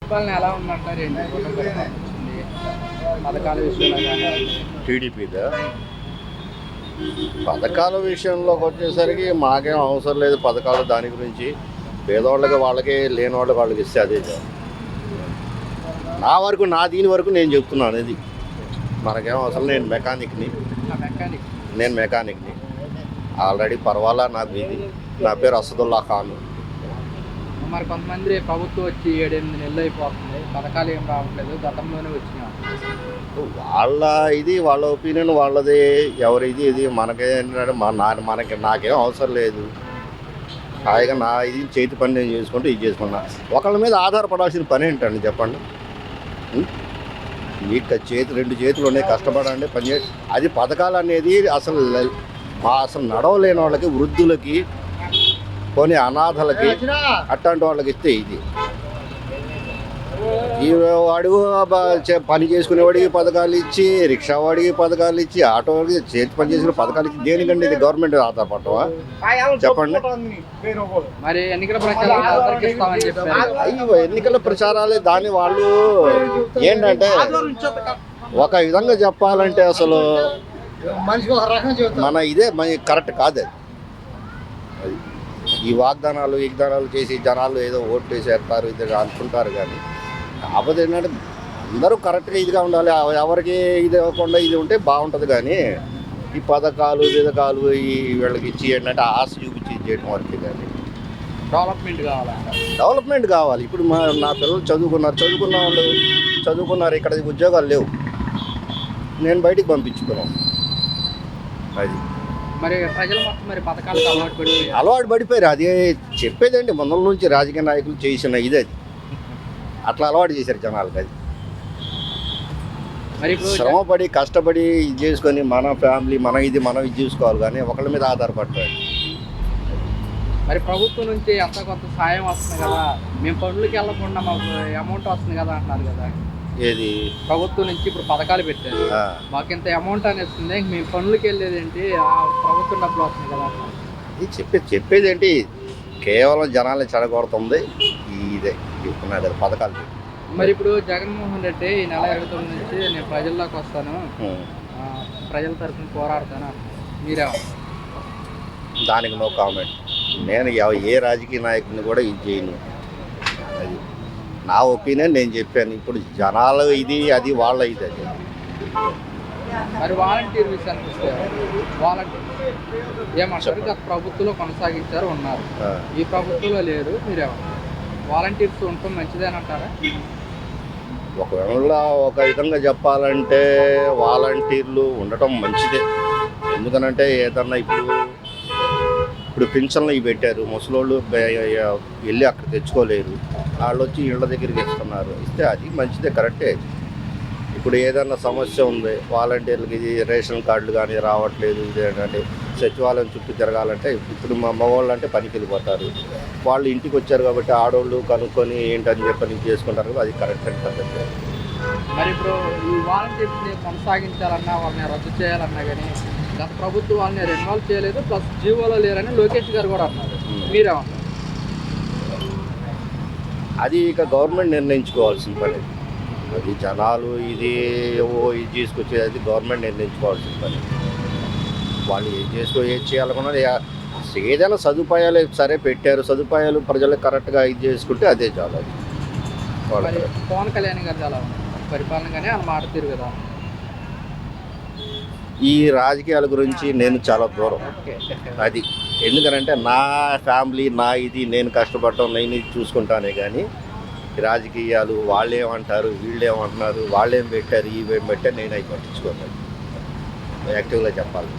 పరిపాలన ఎలా ఉందంటారు ఏంటి? కొత్త పరిపాలన వచ్చింది, పథకాల విషయంలో కానీ. టీడీపీదా పథకాల విషయంలోకి వచ్చేసరికి మాకేం అవసరం లేదు పథకాలు. దాని గురించి పేదవాళ్ళకి వాళ్ళకి లేని వాళ్ళకి వాళ్ళకి ఇస్తే అదే చాలు. నా వరకు దీని వరకు నేను చెప్తున్నాను. ఇది మనకేం అవసరం. నేను మెకానిక్ని ఆల్రెడీ పర్వాలా నాకు. ఇది నా పేరు అసదుల్లా ఖాన్. మరి కొంతమంది ప్రభుత్వం వచ్చి 7-8 నెలలు అయిపోతుంది, పథకాలు ఏం రావట్లేదు, గతంలోనే వచ్చినాయి. వాళ్ళ ఒపీనియన్ వాళ్ళది. ఎవరిది ఇది మనకేంటంటే నాకేం అవసరం లేదు. హాయిగా నా ఇది చేతి పని నేను చేసుకుంటూ ఇది చేసుకున్నా. ఒకళ్ళ మీద ఆధారపడాల్సిన పని ఏంటండి చెప్పండి? మీకు రెండు చేతులు ఉన్నాయి, కష్టపడండి, పని చేయండి. అది పథకాలు అనేది అసలు నడవలేని వాళ్ళకి, వృద్ధులకి, కొన్ని అనాథలకి, అట్లాంటి వాళ్ళకి ఇస్తే ఇది. వాడు పని చేసుకునేవాడికి పథకాలు ఇచ్చి, రిక్షా వాడికి పథకాలు ఇచ్చి, ఆటో వాడికి చేతి పని చేసిన పథకాలు ఇచ్చి దేనికండి ఇది గవర్నమెంట్ ఆధారపడటమా చెప్పండి? మరి ఎన్నికల ప్రచారాలే దాని వాళ్ళు ఏంటంటే ఒక విధంగా చెప్పాలంటే అసలు మన ఇదే కరెక్ట్ కాదు. అది ఈ వాగ్దానాలు చేసి జనాలు ఏదో ఓట్లు వేసేస్తారు ఇది అనుకుంటారు. కానీ కాకపోతే ఏంటంటే అందరూ కరెక్ట్గా ఇదిగా ఉండాలి. ఎవరికి ఇది ఇవ్వకుండా ఇది ఉంటే బాగుంటుంది. కానీ ఈ పథకాలు ఈ వీళ్ళకి ఇచ్చి ఏంటంటే ఆశ చూపించి చేయడం వరకే. కానీ డెవలప్మెంట్ కావాలి. ఇప్పుడు నా పిల్లలు చదువుకున్నారు, ఇక్కడ ఉద్యోగాలు లేవు, నేను బయటికి పంపించుకున్నాను. అది మరి ప్రజలు మొత్తం మరి పథకాలకు అలవాటు పడిపోయారు. అదే చెప్పేదండి, మొదల నుంచి రాజకీయ నాయకులు చేసిన ఇది. అది అట్లా అలవాటు చేశారు జనాలకు. అది మరి శ్రమపడి కష్టపడి ఇది చేసుకొని మన ఫ్యామిలీ మనం ఇది చూసుకోవాలి. కానీ ఒకళ్ళ మీద ఆధారపడతారు. మరి ప్రభుత్వం నుంచి ఎంత కొంత సాయం వస్తుంది కదా, మేము పనులకి వెళ్ళకుండా మాకు అమౌంట్ వస్తుంది కదా అంటున్నారు కదా. ఏది ప్రభుత్వం నుంచి ఇప్పుడు పథకాలు పెట్టారు, మాకు ఇంత అమౌంట్ అని వస్తుంది, మేము పనులకి వెళ్ళేది ఏంటి, ప్రభుత్వం డబ్బులు వస్తుంది కదా. ఇది చెప్పేది ఏంటి, కేవలం జనాల్ని చెడగొడుతుంది ఇదే చెప్తున్నారు కదా పథకాలు. మరి ఇప్పుడు జగన్మోహన్ రెడ్డి ఈ నెల 29 నుంచి నేను ప్రజల్లోకి వస్తాను, ప్రజల తరఫున పోరాడతాను, మీరే దానికి నో కామెంట్. నేను ఏ రాజకీయ నాయకుడిని కూడా ఇది చేయను. అది నా ఒపీనియన్, నేను చెప్పాను. ఇప్పుడు జనాలు ఇది అది వాళ్ళ ఇది. అది మరి వాలంటీర్ విషయానికి వస్తే వాలంటీర్ ఏమంటారు? గత ప్రభుత్వంలో కొనసాగించారు, ఉన్నారు, ఈ ప్రభుత్వంలో లేరు, మీరేమన్నారు? వాలంటీర్స్ ఉండటం మంచిదేనంటారా? ఒకవేళ ఒక విధంగా చెప్పాలంటే వాలంటీర్లు ఉండటం మంచిదే. ఎందుకనంటే ఏదన్నా ఇప్పుడు పింఛన్లు ఇవి పెట్టారు, ముసలోళ్ళు వెళ్ళి అక్కడ తెచ్చుకోలేరు, వాళ్ళు వచ్చి ఇళ్ళ దగ్గరికి ఇస్తున్నారు, ఇస్తే అది మంచిదే, కరెక్టే. ఇప్పుడు ఏదన్నా సమస్య ఉంది, వాలంటీర్లకి ఇది రేషన్ కార్డులు కానీ రావట్లేదు, ఇదేంటంటే సచివాలయం చుట్టూ తిరగాలంటే ఇప్పుడు మా మగవాళ్ళు అంటే పనికి వెళ్ళిపోతారు, వాళ్ళు ఇంటికి వచ్చారు కాబట్టి ఆడవాళ్ళు కనుక్కొని ఏంటని చెప్పని చేసుకుంటారు. అది కరెక్ట్ అని పద్ధతి. మరి ఇప్పుడు ఈ వాలంటీర్స్ని కొనసాగించాలన్నా, వాళ్ళని రద్దు చేయాలన్నా కానీ గత ప్రభుత్వం వాళ్ళని రెన్యువల్ చేయలేదు, ప్లస్ జీవోలో లేరని లోకేష్ గారు కూడా అన్నారు, మీరేమన్నారు? అది ఇక గవర్నమెంట్ నిర్ణయించుకోవాల్సిన పని. అది జనాలు ఇది తీసుకొచ్చేది అది గవర్నమెంట్ నిర్ణయించుకోవాల్సిన పని. వాళ్ళు ఏది చేయాలనుకున్నది ఏదైనా సదుపాయాలు సరే పెట్టారు, సదుపాయాలు ప్రజలకు కరెక్ట్గా ఇది చేసుకుంటే అదే చాలు. అది పవన్ కళ్యాణ్ గారు చాలా పరిపాలన కానీ ఆయన మాట తీరు కదా. ఈ రాజకీయాల గురించి నేను చాలా దూరం. అది ఎందుకనంటే నా ఫ్యామిలీ నేను కష్టపడటం నేను ఇది చూసుకుంటానే. కానీ రాజకీయాలు వాళ్ళేమంటారు వీళ్ళేమంటున్నారు, వాళ్ళేం పెట్టారు ఇవేం పెట్టారు నేను అవి పట్టించుకోలేదు. యాక్టివ్గా చెప్పాలి.